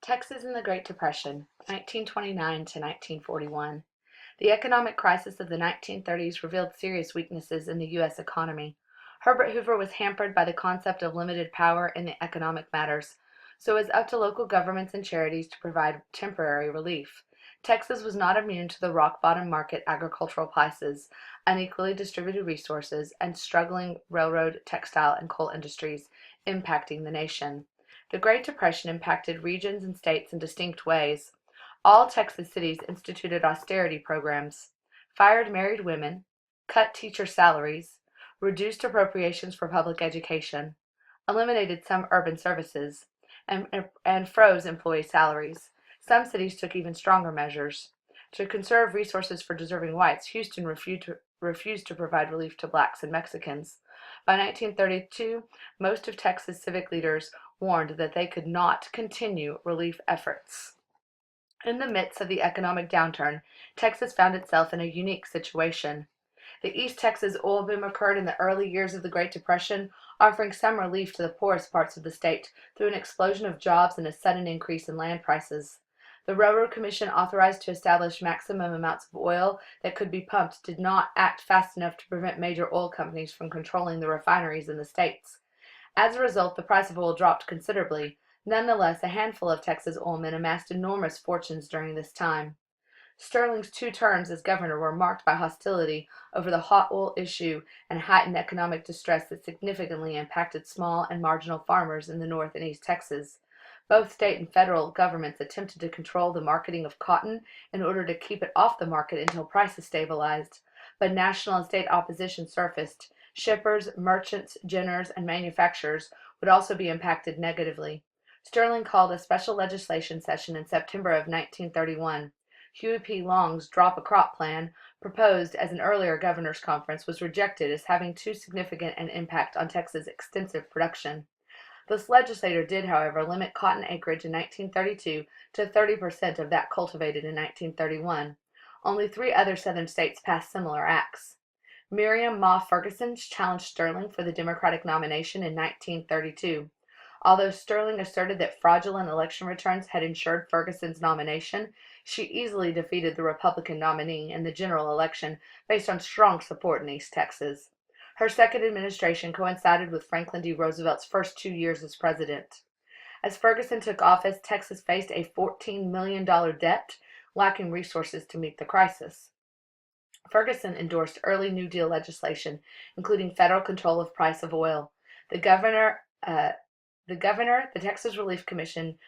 Texas in the Great Depression, 1929 to 1941. The economic crisis of the 1930s revealed serious weaknesses in the U.S. economy. Herbert Hoover was hampered by the concept of limited power in the economic matters, so it was up to local governments and charities to provide temporary relief. Texas was not immune to the rock bottom market agricultural prices, unequally distributed resources, and struggling railroad, textile, and coal industries impacting the nation. The Great Depression impacted regions and states in distinct ways. All Texas cities instituted austerity programs, fired married women, cut teacher salaries, reduced appropriations for public education, eliminated some urban services, and froze employee salaries. Some cities took even stronger measures. To conserve resources for deserving whites, Houston refused to provide relief to blacks and Mexicans. By 1932, most of Texas civic leaders warned that they could not continue relief efforts. In the midst of the economic downturn, Texas found itself in a unique situation. The East Texas oil boom occurred in the early years of the Great Depression, offering some relief to the poorest parts of the state through an explosion of jobs and a sudden increase in land prices. The Railroad Commission, authorized to establish maximum amounts of oil that could be pumped, did not act fast enough to prevent major oil companies from controlling the refineries in the states. As a result, the price of oil dropped considerably. Nonetheless, a handful of Texas oilmen amassed enormous fortunes during this time. Sterling's 2 terms as governor were marked by hostility over the hot oil issue and heightened economic distress that significantly impacted small and marginal farmers in the North and East Texas. Both state and federal governments attempted to control the marketing of cotton in order to keep it off the market until prices stabilized, but national and state opposition surfaced. Shippers, merchants, ginners, and manufacturers would also be impacted negatively. Sterling called a special legislation session in September of 1931. Huey P. Long's Drop a Crop plan, proposed as an earlier governor's conference, was rejected as having too significant an impact on Texas' extensive production. This legislature did, however, limit cotton acreage in 1932 to 30% of that cultivated in 1931. Only 3 other southern states passed similar acts. Miriam Ma Ferguson challenged Sterling for the Democratic nomination in 1932. Although Sterling asserted that fraudulent election returns had ensured Ferguson's nomination, she easily defeated the Republican nominee in the general election based on strong support in East Texas. Her second administration coincided with Franklin D. Roosevelt's first 2 years as president. As Ferguson took office, Texas faced a $14 million debt, lacking resources to meet the crisis. Ferguson endorsed early New Deal legislation, including federal control of price of oil. The governor, uh, the Texas Relief Commission,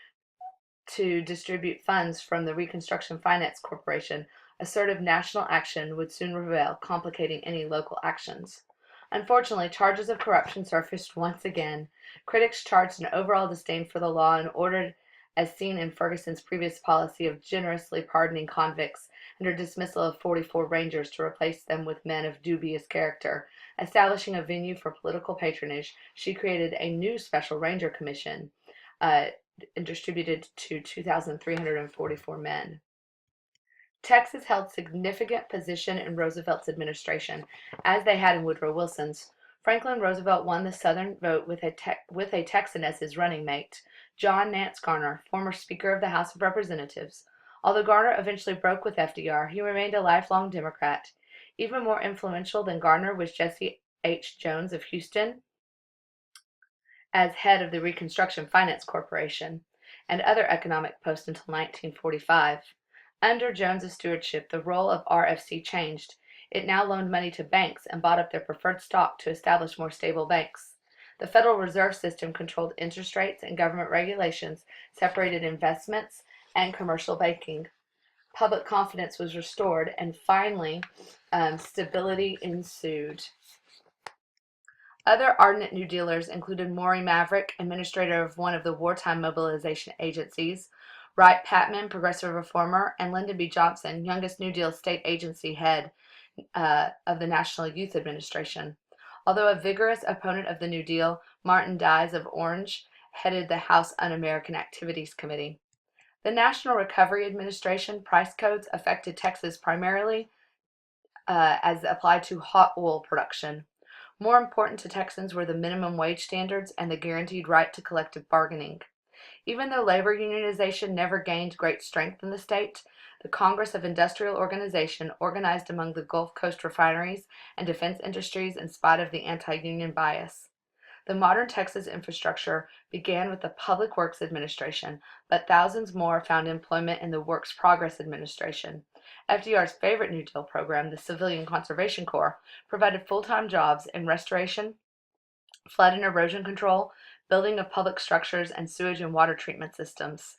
to distribute funds from the Reconstruction Finance Corporation, assertive national action would soon prevail, complicating any local actions. Unfortunately, charges of corruption surfaced once again. Critics charged an overall disdain for the law and ordered, as seen in Ferguson's previous policy of generously pardoning convicts and her dismissal of 44 rangers to replace them with men of dubious character. Establishing a venue for political patronage, she created a new special ranger commission, uh, and distributed to 2,344 men. Texas held significant position in Roosevelt's administration, as they had in Woodrow Wilson's. Franklin Roosevelt won the Southern vote with a Texan as his running mate, John Nance Garner, former Speaker of the House of Representatives. Although Garner eventually broke with FDR, he remained a lifelong Democrat. Even more influential than Garner was Jesse H. Jones of Houston as head of the Reconstruction Finance Corporation and other economic posts until 1945. Under Jones's stewardship, the role of RFC changed. It now loaned money to banks and bought up their preferred stock to establish more stable banks. The Federal Reserve System controlled interest rates, and government regulations separated investments and commercial banking. Public confidence was restored, and finally, stability ensued. Other ardent New Dealers included Maury Maverick, administrator of one of the wartime mobilization agencies, Wright Patman, progressive reformer, and Lyndon B. Johnson, youngest New Deal state agency head of the National Youth Administration. Although a vigorous opponent of the New Deal, Martin Dies of Orange headed the House Un-American Activities Committee. The National Recovery Administration price codes affected Texas primarily as applied to hot oil production. More important to Texans were the minimum wage standards and the guaranteed right to collective bargaining. Even though labor unionization never gained great strength in the state, the Congress of Industrial Organization organized among the Gulf Coast refineries and defense industries in spite of the anti-union bias. The modern Texas infrastructure began with the Public Works Administration, but thousands more found employment in the Works Progress Administration. FDR's favorite New Deal program, the Civilian Conservation Corps, provided full-time jobs in restoration, flood and erosion control, building of public structures, and sewage and water treatment systems.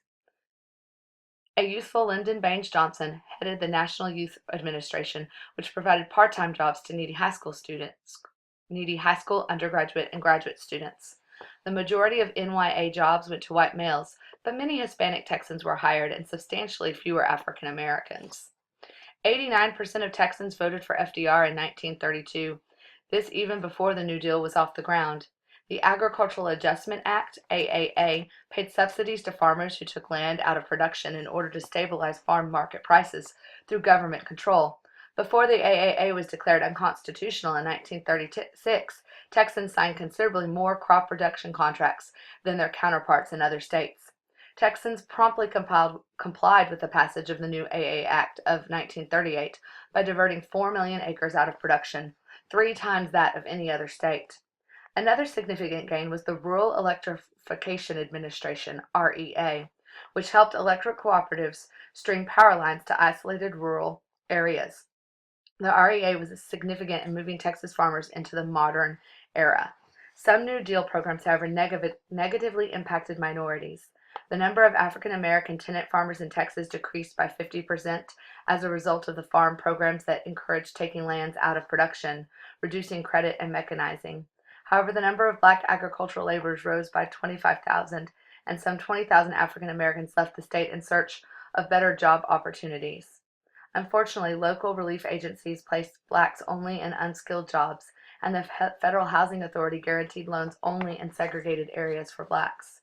A youthful Lyndon Baines Johnson headed the National Youth Administration, which provided part-time jobs to needy high school, undergraduate, and graduate students. The majority of NYA jobs went to white males, but many Hispanic Texans were hired and substantially fewer African Americans. 89% of Texans voted for FDR in 1932, this even before the New Deal was off the ground. The Agricultural Adjustment Act, AAA, paid subsidies to farmers who took land out of production in order to stabilize farm market prices through government control. Before the AAA was declared unconstitutional in 1936, Texans signed considerably more crop production contracts than their counterparts in other states. Texans promptly complied with the passage of the new AA Act of 1938 by diverting 4 million acres out of production, 3 times that of any other state. Another significant gain was the Rural Electrification Administration, REA, which helped electric cooperatives string power lines to isolated rural areas. The REA was significant in moving Texas farmers into the modern era. Some New Deal programs, however, negatively impacted minorities. The number of African American tenant farmers in Texas decreased by 50% as a result of the farm programs that encouraged taking lands out of production, reducing credit and mechanizing. However, the number of black agricultural laborers rose by 25,000, and some 20,000 African Americans left the state in search of better job opportunities. Unfortunately, local relief agencies placed blacks only in unskilled jobs, and the Federal Housing Authority guaranteed loans only in segregated areas for blacks.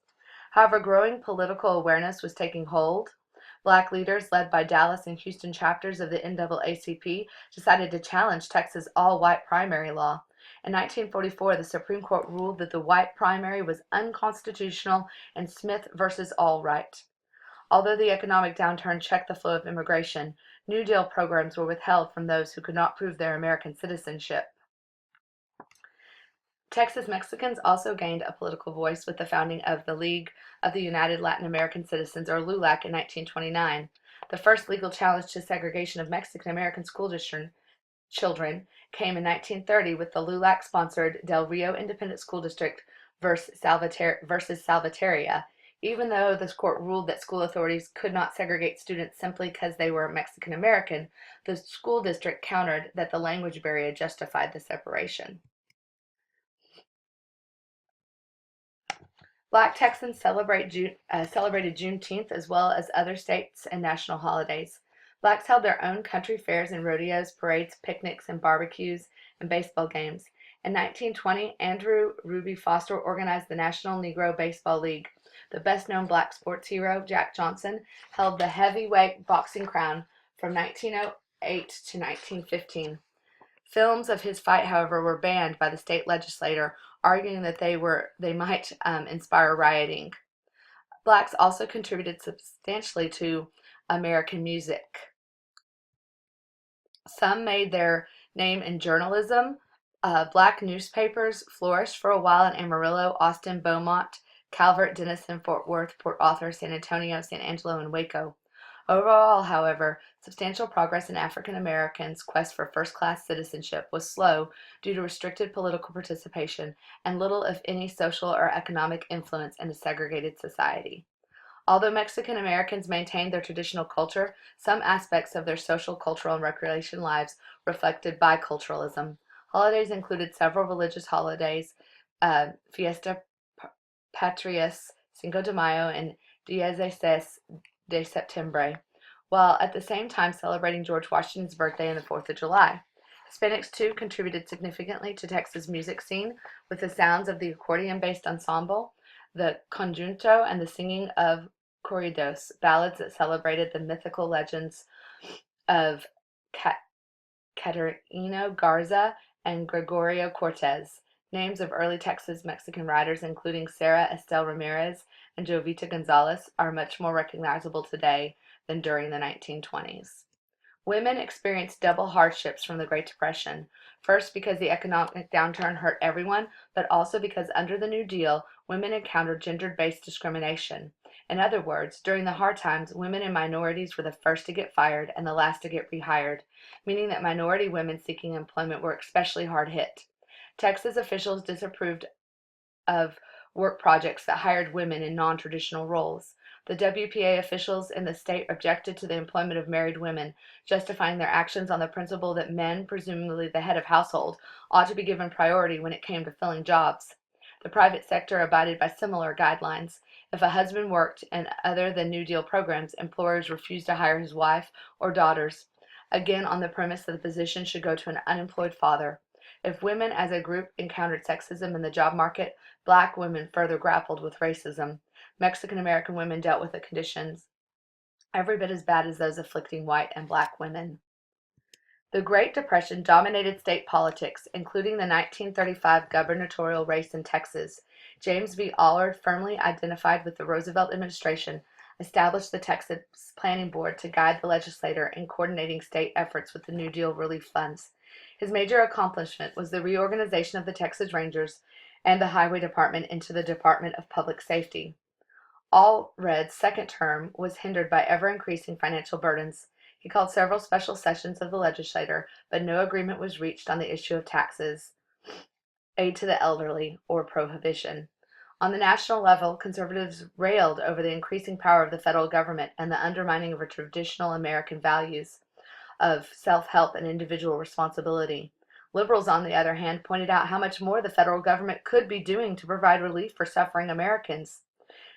However, growing political awareness was taking hold. Black leaders, led by Dallas and Houston chapters of the NAACP, decided to challenge Texas' all-white primary law. In 1944, the Supreme Court ruled that the white primary was unconstitutional in Smith versus Allwright. Although the economic downturn checked the flow of immigration, New Deal programs were withheld from those who could not prove their American citizenship. Texas Mexicans also gained a political voice with the founding of the League of the United Latin American Citizens, or LULAC, in 1929. The first legal challenge to segregation of Mexican American school district children came in 1930 with the LULAC-sponsored Del Rio Independent School District versus Salvaterra. Even though this court ruled that school authorities could not segregate students simply because they were Mexican American, the school district countered that the language barrier justified the separation. Black Texans celebrated Juneteenth as well as other states and national holidays. Blacks held their own country fairs and rodeos, parades, picnics, and barbecues, and baseball games. In 1920, Andrew Ruby Foster organized the National Negro Baseball League. The best-known black sports hero, Jack Johnson, held the heavyweight boxing crown from 1908 to 1915. Films of his fight, however, were banned by the state legislature, arguing that they might inspire rioting. Blacks also contributed substantially to American music. Some made their name in journalism. Black newspapers flourished for a while in Amarillo, Austin, Beaumont, Calvert, Denison, Fort Worth, Port Arthur, San Antonio, San Angelo, and Waco. Overall, however, substantial progress in African Americans' quest for first-class citizenship was slow due to restricted political participation and little, if any, social or economic influence in a segregated society. Although Mexican Americans maintained their traditional culture, some aspects of their social, cultural, and recreation lives reflected biculturalism. Holidays included several religious holidays, Fiesta Patrias, Cinco de Mayo, and Dia de Septiembre, while at the same time celebrating George Washington's birthday and the 4th of July. Hispanics, too, contributed significantly to Texas' music scene with the sounds of the accordion-based ensemble, the conjunto, and the singing of corridos, ballads that celebrated the mythical legends of Caterino Garza and Gregorio Cortez. Names of early Texas Mexican writers, including Sarah Estelle Ramirez and Jovita Gonzalez, are much more recognizable today than during the 1920s. Women experienced double hardships from the Great Depression, first because the economic downturn hurt everyone, but also because under the New Deal, women encountered gender-based discrimination. In other words, during the hard times, women and minorities were the first to get fired and the last to get rehired, meaning that minority women seeking employment were especially hard hit. Texas officials disapproved of work projects that hired women in non-traditional roles. The WPA officials in the state objected to the employment of married women, justifying their actions on the principle that men, presumably the head of household, ought to be given priority when it came to filling jobs. The private sector abided by similar guidelines. If a husband worked in other than New Deal programs, employers refused to hire his wife or daughters, again on the premise that the position should go to an unemployed father. If women as a group encountered sexism in the job market, Black women further grappled with racism. Mexican American women dealt with the conditions every bit as bad as those afflicting white and Black women. The Great Depression dominated state politics, including the 1935 gubernatorial race in Texas. James V. Allard, firmly identified with the Roosevelt administration, established the Texas Planning Board to guide the legislature in coordinating state efforts with the New Deal relief funds. His major accomplishment was the reorganization of the Texas Rangers and the Highway Department into the Department of Public Safety. Allred's second term was hindered by ever-increasing financial burdens. He called several special sessions of the legislature, but no agreement was reached on the issue of taxes, aid to the elderly, or prohibition. On the national level, conservatives railed over the increasing power of the federal government and the undermining of our traditional American values of self-help and individual responsibility. Liberals, on the other hand, pointed out how much more the federal government could be doing to provide relief for suffering Americans.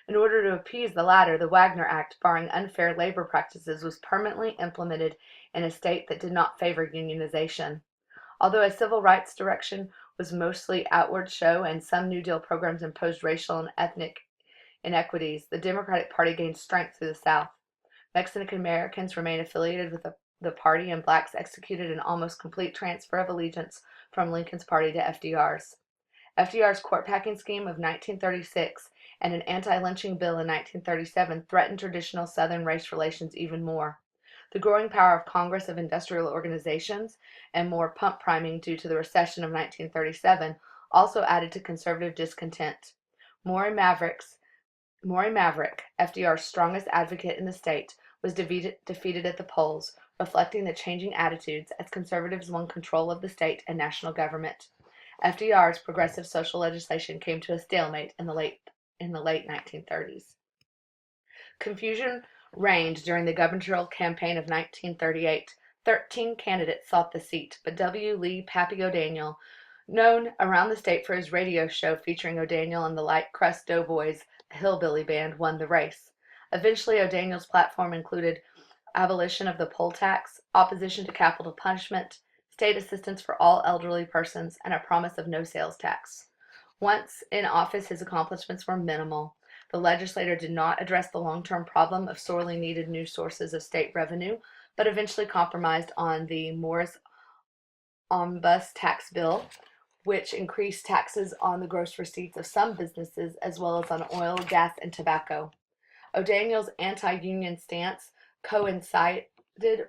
In order to appease the latter, the Wagner Act, barring unfair labor practices, was permanently implemented in a state that did not favor unionization. Although a civil rights direction was mostly outward show and some New Deal programs imposed racial and ethnic inequities, the Democratic Party gained strength through the South. Mexican Americans remained affiliated with the party, and Blacks executed an almost complete transfer of allegiance from Lincoln's party to FDR's. FDR's court packing scheme of 1936 and an anti-lynching bill in 1937 threatened traditional Southern race relations even more. The growing power of Congress of Industrial Organizations and more pump priming due to the recession of 1937 also added to conservative discontent. Maury Maverick, FDR's strongest advocate in the state, was defeated at the polls, reflecting the changing attitudes as conservatives won control of the state and national government. FDR's progressive social legislation came to a stalemate in the late 1930s. Confusion reigned during the gubernatorial campaign of 1938. 13 candidates sought the seat, but W. Lee "Pappy" O'Daniel, known around the state for his radio show featuring O'Daniel and the Light Crust Doughboys, a hillbilly band, won the race. Eventually, O'Daniel's platform included abolition of the poll tax, opposition to capital punishment, state assistance for all elderly persons, and a promise of no sales tax. Once in office, his accomplishments were minimal. The legislature did not address the long-term problem of sorely needed new sources of state revenue, but eventually compromised on the Morris Omnibus tax bill, which increased taxes on the gross receipts of some businesses as well as on oil, gas, and tobacco. O'Daniel's anti-union stance coincided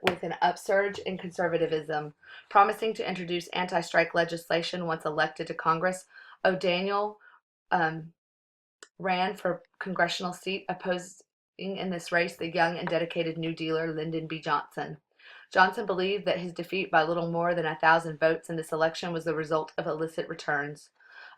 with an upsurge in conservatism. Promising to introduce anti-strike legislation once elected to Congress, O'Daniel ran for congressional seat, opposing in this race the young and dedicated New Dealer Lyndon B. Johnson. Johnson believed that his defeat by little more than 1,000 votes in this election was the result of illicit returns.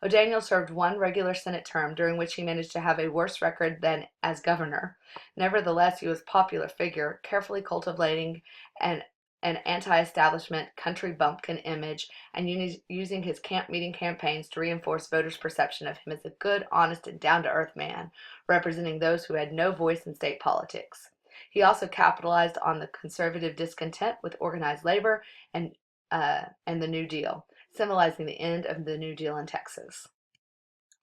O'Daniel served one regular Senate term, during which he managed to have a worse record than as governor. Nevertheless, he was a popular figure, carefully cultivating an anti-establishment country bumpkin image and using his camp-meeting campaigns to reinforce voters' perception of him as a good, honest, and down-to-earth man, representing those who had no voice in state politics. He also capitalized on the conservative discontent with organized labor and the New Deal, symbolizing the end of the New Deal in Texas.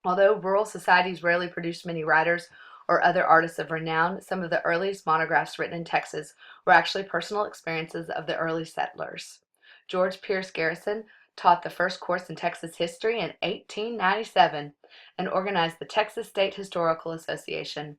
Although rural societies rarely produced many writers or other artists of renown, some of the earliest monographs written in Texas were actually personal experiences of the early settlers. George Pierce Garrison taught the first course in Texas history in 1897, and organized the Texas State Historical Association.